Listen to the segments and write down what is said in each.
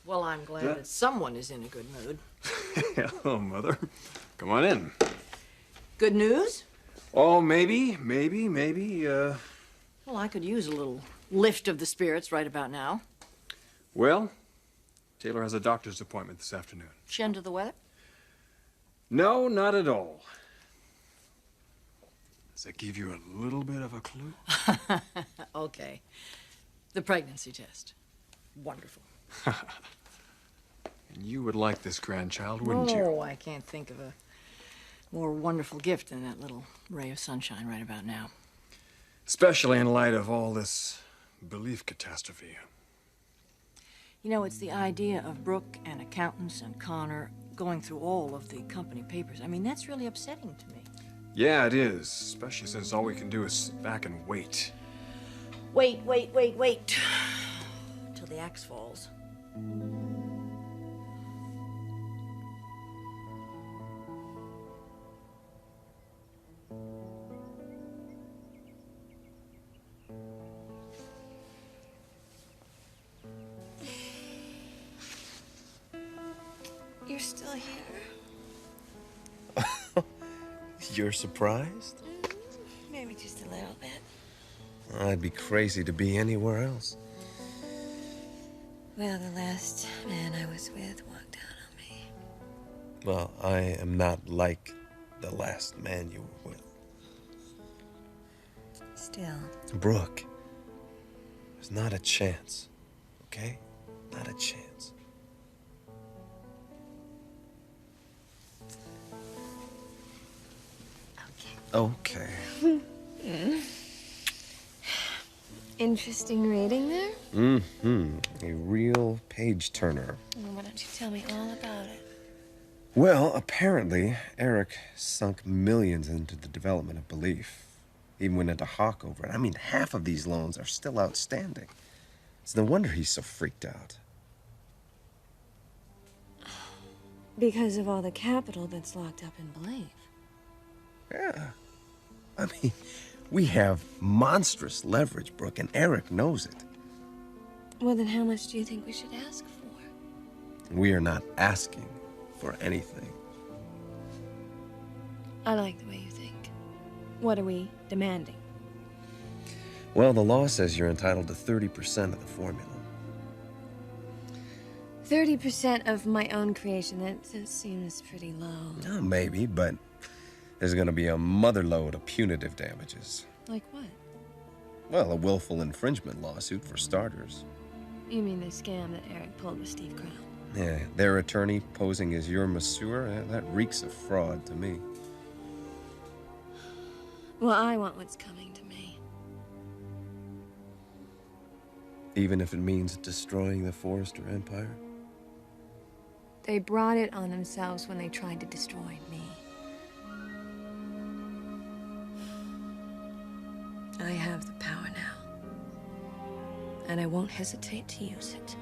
Well, I'm glad that someone is in a good mood. Hello, Mother. Come on in. Good news? Oh, maybe. Well, I could use a little lift of the spirits right about now. Well, Taylor has a doctor's appointment this afternoon. She under the weather? No, not at all. Does that give you a little bit of a clue? Okay. The pregnancy test. Wonderful. And you would like this grandchild, wouldn't you? Oh, I can't think of a more wonderful gift than that little ray of sunshine right about now. Especially in light of all this belief catastrophe. You know, it's the idea of Brooke and accountants and Connor going through all of the company papers. I mean, that's really upsetting to me. Yeah, it is. Especially since all we can do is sit back and wait. Wait. Till the axe falls. You're still here? You're surprised? Maybe just a little bit. I'd be crazy to be anywhere else. Well, the last man I was with walked out on me. Well, I am not like the last man you were with. Still. Brooke, there's not a chance, okay? Not a chance. Okay. Interesting reading there. A real page-turner. Well, why don't you tell me all about it? Well, apparently, Eric sunk millions into the development of belief. Even went into hawk over it. I mean, half of these loans are still outstanding. It's no wonder he's so freaked out. Because of all the capital that's locked up in belief. Yeah. I mean, we have monstrous leverage, Brooke, and Eric knows it. Well, then how much do you think we should ask for? We are not asking for anything. I like the way you think. What are we demanding? Well, the law says you're entitled to 30% of the formula. 30% of my own creation, that seems pretty low. Oh, maybe, but there's going to be a motherload of punitive damages. Like what? Well, a willful infringement lawsuit for starters. You mean the scam that Eric pulled with Steve Crown? Yeah, their attorney posing as your masseur, that reeks of fraud to me. Well, I want what's coming to me. Even if it means destroying the Forrester empire? They brought it on themselves when they tried to destroy me. I have the power now, and I won't hesitate to use it.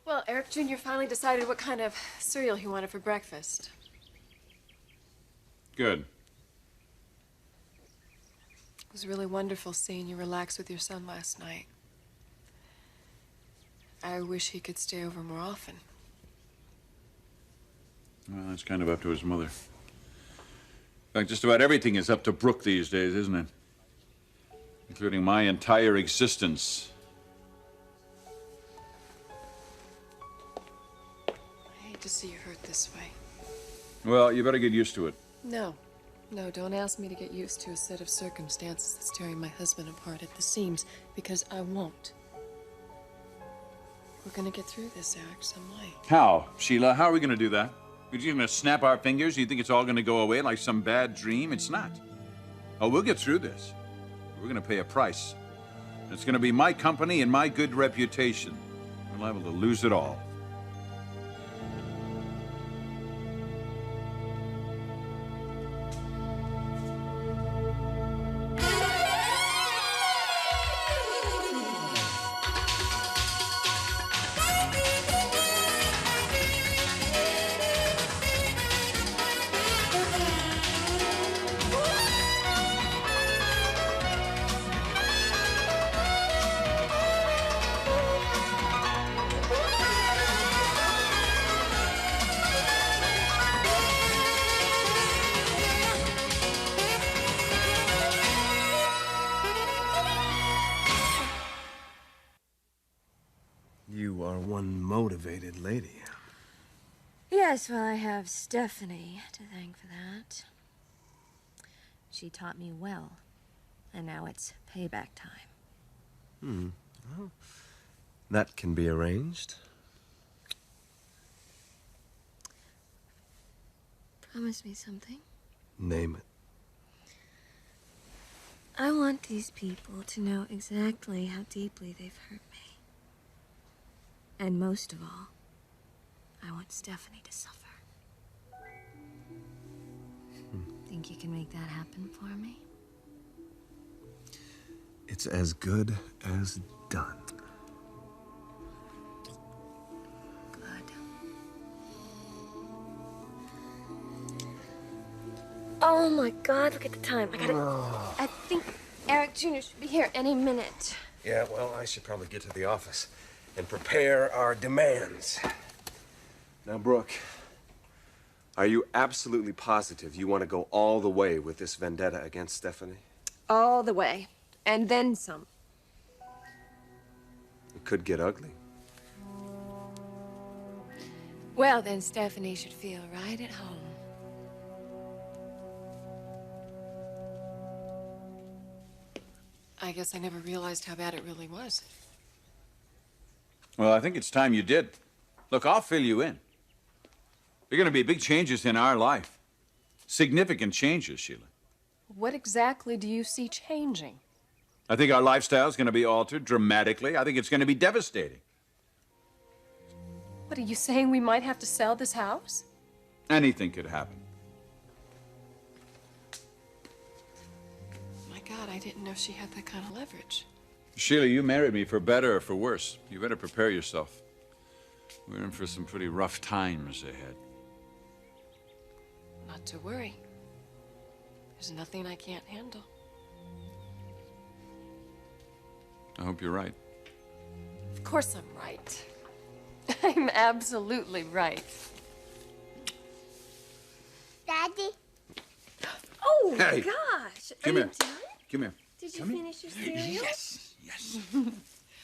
Well, Eric Jr. finally decided what kind of cereal he wanted for breakfast. Good. It was really wonderful seeing you relax with your son last night. I wish he could stay over more often. Well, that's kind of up to his mother. In fact, just about everything is up to Brooke these days, isn't it? Including my entire existence. I hate to see you hurt this way. Well, you better get used to it. No, don't ask me to get used to a set of circumstances that's tearing my husband apart at the seams, because I won't. We're gonna get through this, Eric, some way. How, Sheila? How are we going to do that? We're just gonna snap our fingers? You think it's all gonna go away like some bad dream? It's not. Oh, we'll get through this. We're gonna pay a price. It's gonna be my company and my good reputation. We're liable to lose it all. You are one motivated lady. Yes, well, I have Stephanie to thank for that. She taught me well, and now it's payback time. Well, that can be arranged. Promise me something. Name it. I want these people to know exactly how deeply they've hurt me. And most of all, I want Stephanie to suffer. Think you can make that happen for me? It's as good as done. Good. Oh my God, look at the time. I think Eric Jr. should be here any minute. Yeah, well, I should probably get to the office and prepare our demands. Now, Brooke, are you absolutely positive you want to go all the way with this vendetta against Stephanie? All the way. And then some. It could get ugly. Well, then Stephanie should feel right at home. I guess I never realized how bad it really was. Well, I think it's time you did. Look, I'll fill you in. There are going to be big changes in our life. Significant changes, Sheila. What exactly do you see changing? I think our lifestyle is going to be altered dramatically. I think it's going to be devastating. What, are you saying we might have to sell this house? Anything could happen. My God, I didn't know she had that kind of leverage. Sheila, you married me for better or for worse. You better prepare yourself. We're in for some pretty rough times ahead. Not to worry. There's nothing I can't handle. I hope you're right. Of course I'm right. I'm absolutely right. Daddy? Oh, Hey, gosh. come Are here. you done? Come here. Did you finish your cereal? Yes.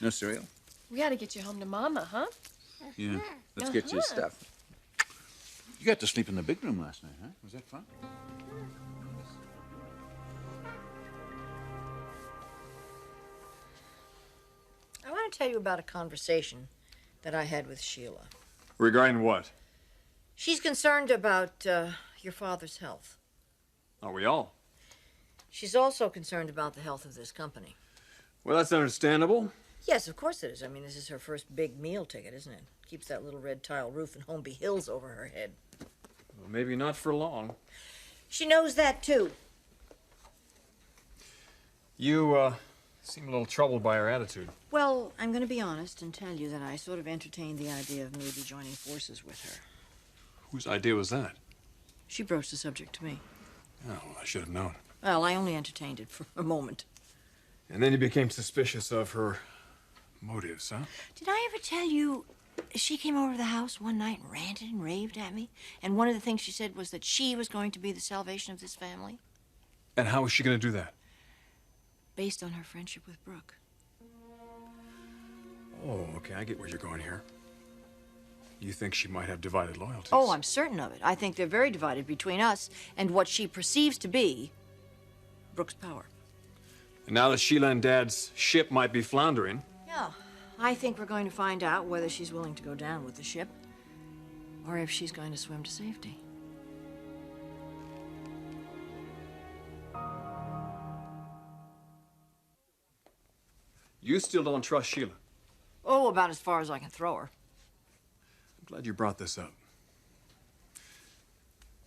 No cereal? We gotta get you home to Mama, huh? Yeah. Let's get you stuff. You got to sleep in the big room last night, huh? Was that fun? I want to tell you about a conversation that I had with Sheila. Regarding what? She's concerned about your father's health. Are we all? She's also concerned about the health of this company. Well, that's understandable. Yes, of course it is. I mean, this is her first big meal ticket, isn't it? Keeps that little red tile roof and Holmby Hills over her head. Well, maybe not for long. She knows that, too. You, seem a little troubled by her attitude. Well, I'm going to be honest and tell you that I sort of entertained the idea of maybe joining forces with her. Whose idea was that? She broached the subject to me. Oh, well, I should have known. Well, I only entertained it for a moment. And then you became suspicious of her motives, huh? Did I ever tell you she came over to the house one night and ranted and raved at me? And one of the things she said was that she was going to be the salvation of this family? And how was she going to do that? Based on her friendship with Brooke. Oh, okay, I get where you're going here. You think she might have divided loyalties? Oh, I'm certain of it. I think they're very divided between us and what she perceives to be Brooke's power. And now that Sheila and Dad's ship might be floundering... Yeah, I think we're going to find out whether she's willing to go down with the ship. or if she's going to swim to safety. You still don't trust Sheila. Oh, about as far as I can throw her. I'm glad you brought this up.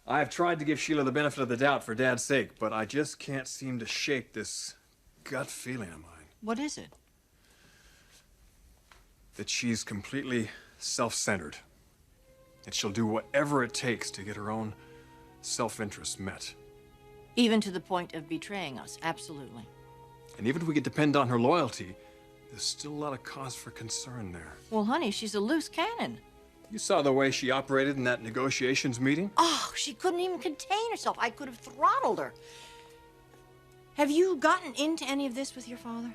I've tried to give Sheila the benefit of the doubt for Dad's sake, but I just can't seem to shake this gut feeling of mine. What is it? That she's completely self-centered. That she'll do whatever it takes to get her own self-interest met. Even to the point of betraying us, absolutely. And even if we could depend on her loyalty, there's still a lot of cause for concern there. Well, honey, she's a loose cannon. You saw the way she operated in that negotiations meeting? Oh, she couldn't even contain herself. I could have throttled her. Have you gotten into any of this with your father?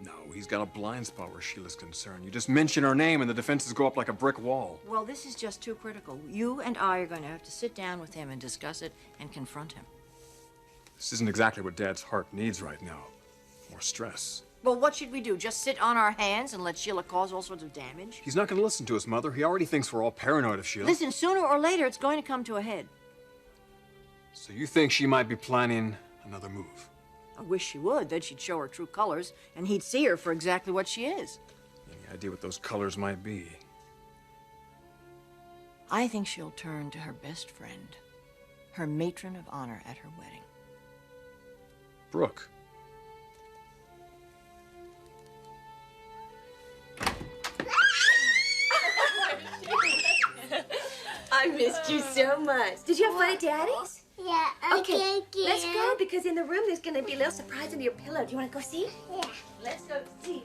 No, he's got a blind spot where Sheila's concerned. You just mention her name and the defenses go up like a brick wall. Well, this is just too critical. You and I are going to have to sit down with him and discuss it and confront him. This isn't exactly what Dad's heart needs right now. More stress. Well, what should we do? Just sit on our hands and let Sheila cause all sorts of damage? He's not going to listen to us, Mother. He already thinks we're all paranoid of Sheila. Listen, sooner or later, it's going to come to a head. So you think she might be planning another move? I wish she would. Then she'd show her true colors, and he'd see her for exactly what she is. Any idea what those colors might be? I think she'll turn to her best friend, her matron of honor at her wedding. Brooke. I missed you so much. Did you have fun at Daddy's? Yeah, Okay, let's go because in the room there's going to be a little surprise under your pillow. Do you want to go see? Yeah. Let's go see.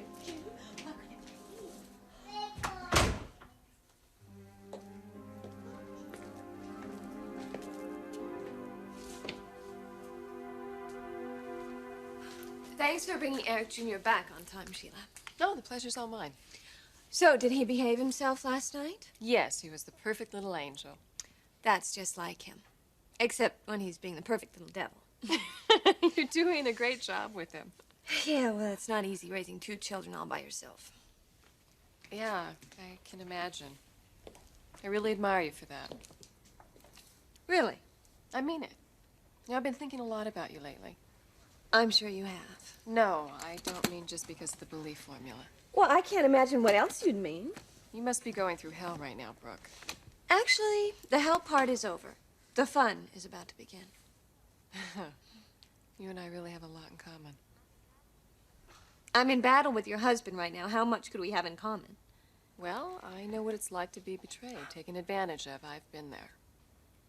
Thanks for bringing Eric Jr. back on time, Sheila. No, the pleasure's all mine. So, did he behave himself last night? Yes, he was the perfect little angel. That's just like him. Except when he's being the perfect little devil. You're doing a great job with him. Yeah, well, it's not easy raising two children all by yourself. Yeah, I can imagine. I really admire you for that. Really? I mean it. You know, I've been thinking a lot about you lately. I'm sure you have. No, I don't mean just because of the belief formula. Well, I can't imagine what else you'd mean. You must be going through hell right now, Brooke. Actually, the hell part is over. The fun is about to begin. You and I really have a lot in common. I'm in battle with your husband right now. How much could we have in common? Well, I know what it's like to be betrayed, taken advantage of. I've been there.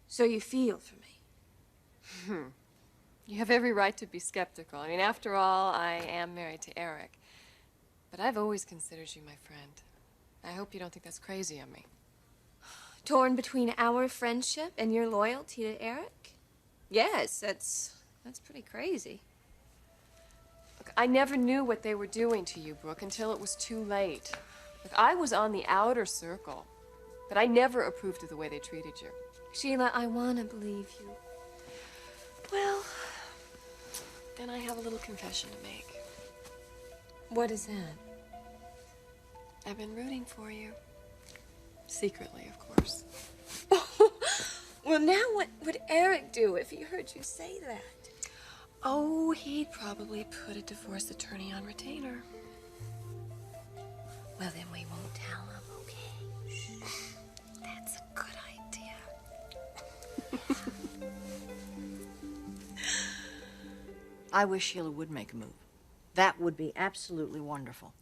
So you feel for me. You have every right to be skeptical. I mean, after all, I am married to Eric. But I've always considered you my friend. I hope you don't think that's crazy of me. Torn between our friendship and your loyalty to Eric? Yes, that's pretty crazy. Look, I never knew what they were doing to you, Brooke, until it was too late. Look, I was on the outer circle, but I never approved of the way they treated you. Sheila, I want to believe you. Well, then I have a little confession to make. What is that? I've been rooting for you. Secretly, of course. Well, now what would Eric do if he heard you say that? Oh, he'd probably put a divorce attorney on retainer. Well, then we won't tell him, okay? That's a good idea. I wish Sheila would make a move. That would be absolutely wonderful.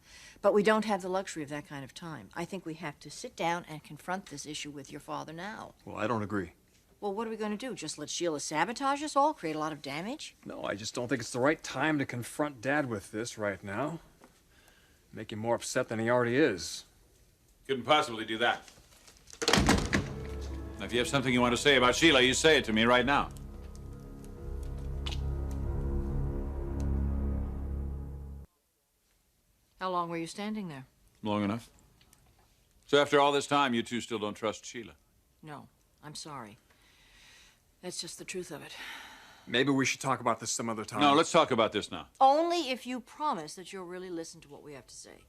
But we don't have the luxury of that kind of time. I think we have to sit down and confront this issue with your father now. Well, I don't agree. Well, what are we going to do? Just let Sheila sabotage us all, create a lot of damage? No, I just don't think it's the right time to confront Dad with this right now. Make him more upset than he already is. Couldn't possibly do that. Now, if you have something you want to say about Sheila, you say it to me right now. How long were you standing there? Long enough. So after all this time, you two still don't trust Sheila? No, I'm sorry. That's just the truth of it. Maybe we should talk about this some other time. No, let's talk about this now. Only if you promise that you'll really listen to what we have to say.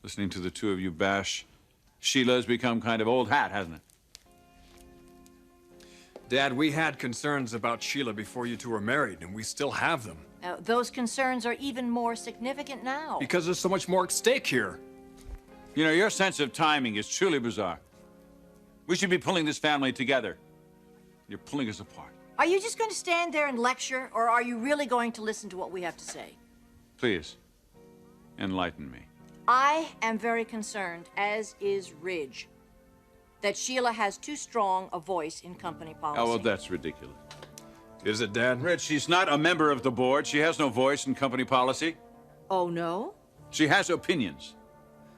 Listening to the two of you bash Sheila has become kind of old hat, hasn't it? Dad, we had concerns about Sheila before you two were married, and we still have them. Those concerns are even more significant now. Because there's so much more at stake here. You know, your sense of timing is truly bizarre. We should be pulling this family together. You're pulling us apart. Are you just going to stand there and lecture, or are you really going to listen to what we have to say? Please, enlighten me. I am very concerned, as is Ridge, that Sheila has too strong a voice in company policy. Oh, well, that's ridiculous. Is it, Dad? Red, she's not a member of the board. She has no voice in company policy. Oh, no? She has opinions.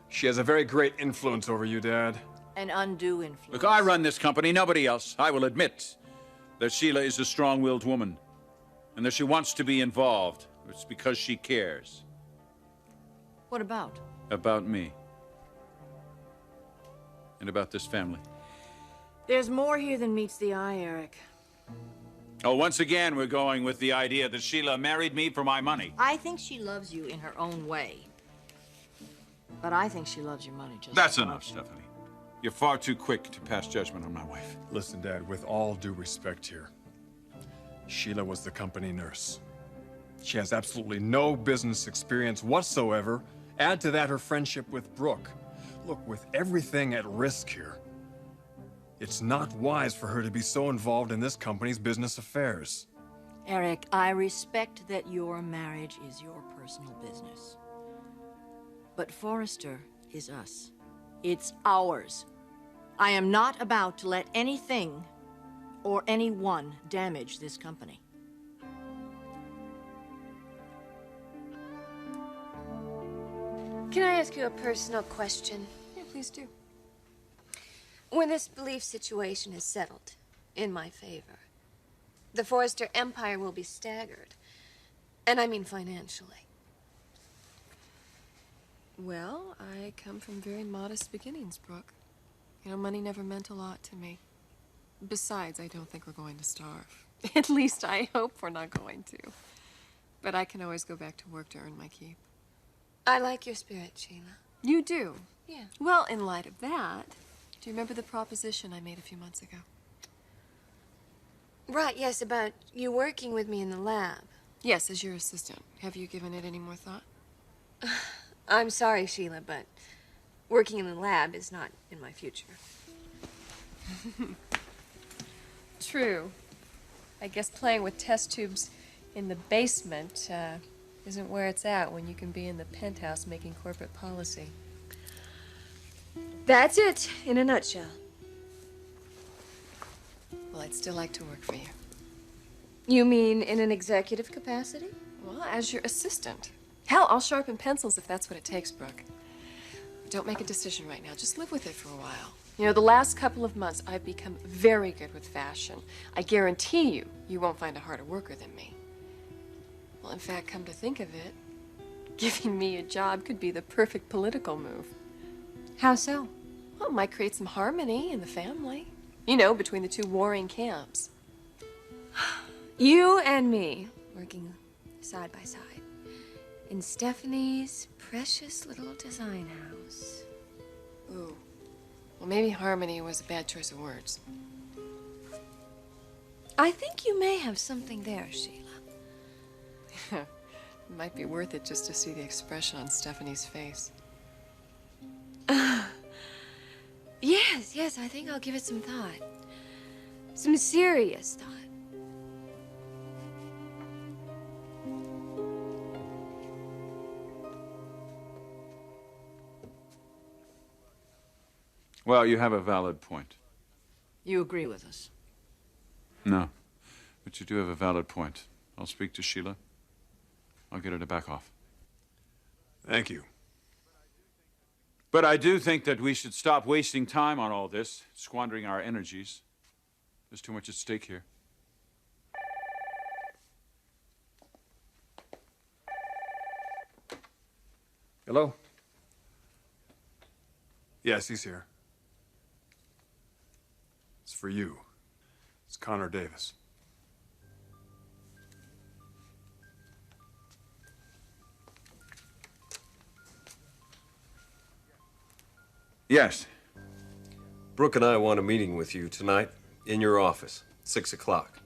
She has a very great influence over you, Dad. An undue influence. Look, I run this company, nobody else. I will admit that Sheila is a strong-willed woman, and that she wants to be involved. It's because she cares. What about? About me. And about this family. There's more here than meets the eye, Eric. Oh, once again, we're going with the idea that Sheila married me for my money. I think she loves you in her own way. But I think she loves your money just That's as enough, much. Stephanie. You're far too quick to pass judgment on my wife. Listen, Dad, with all due respect here, Sheila was the company nurse. She has absolutely no business experience whatsoever. Add to that her friendship with Brooke. Look, with everything at risk here, it's not wise for her to be so involved in this company's business affairs. Eric, I respect that your marriage is your personal business. But Forrester is us. It's ours. I am not about to let anything or anyone damage this company. Can I ask you a personal question? Yeah, please do. When this belief situation is settled in my favor, the Forrester empire will be staggered. And I mean financially. Well, I come from very modest beginnings, Brooke. You know, money never meant a lot to me. Besides, I don't think we're going to starve. At least I hope we're not going to. But I can always go back to work to earn my keep. I like your spirit, Sheila. You do? Yeah. Well, in light of that, do you remember the proposition I made a few months ago? Right, yes, about you working with me in the lab. Yes, as your assistant. Have you given it any more thought? I'm sorry, Sheila, but working in the lab is not in my future. True. I guess playing with test tubes in the basement isn't where it's at when you can be in the penthouse making corporate policy. That's it, in a nutshell. Well, I'd still like to work for you. You mean in an executive capacity? Well, as your assistant. Hell, I'll sharpen pencils if that's what it takes, Brooke. Don't make a decision right now. Just live with it for a while. You know, the last couple of months, I've become very good with fashion. I guarantee you, you won't find a harder worker than me. Well, in fact, come to think of it, giving me a job could be the perfect political move. How so? Well, it might create some harmony in the family. You know, between the two warring camps. You and me, working side by side, in Stephanie's precious little design house. Ooh. Well, maybe harmony was a bad choice of words. I think you may have something there, Sheila. It might be worth it just to see the expression on Stephanie's face. Yes, I think I'll give it some thought. Some serious thought. Well, you have a valid point. You agree with us? No, but you do have a valid point. I'll speak to Sheila. I'll get her to back off. Thank you. But I do think that we should stop wasting time on all this, squandering our energies. There's too much at stake here. Hello? Yes, he's here. It's for you. It's Connor Davis. Yes. Brooke and I want a meeting with you tonight in your office. 6 o'clock.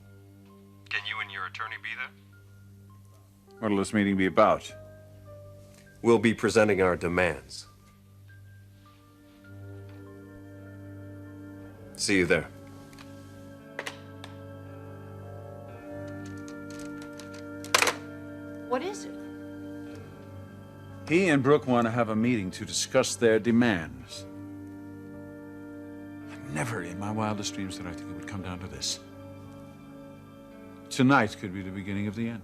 Can you and your attorney be there? What'll this meeting be about? We'll be presenting our demands. See you there. What is it? He and Brooke want to have a meeting to discuss their demands. Never in my wildest dreams did I think it would come down to this. Tonight could be the beginning of the end.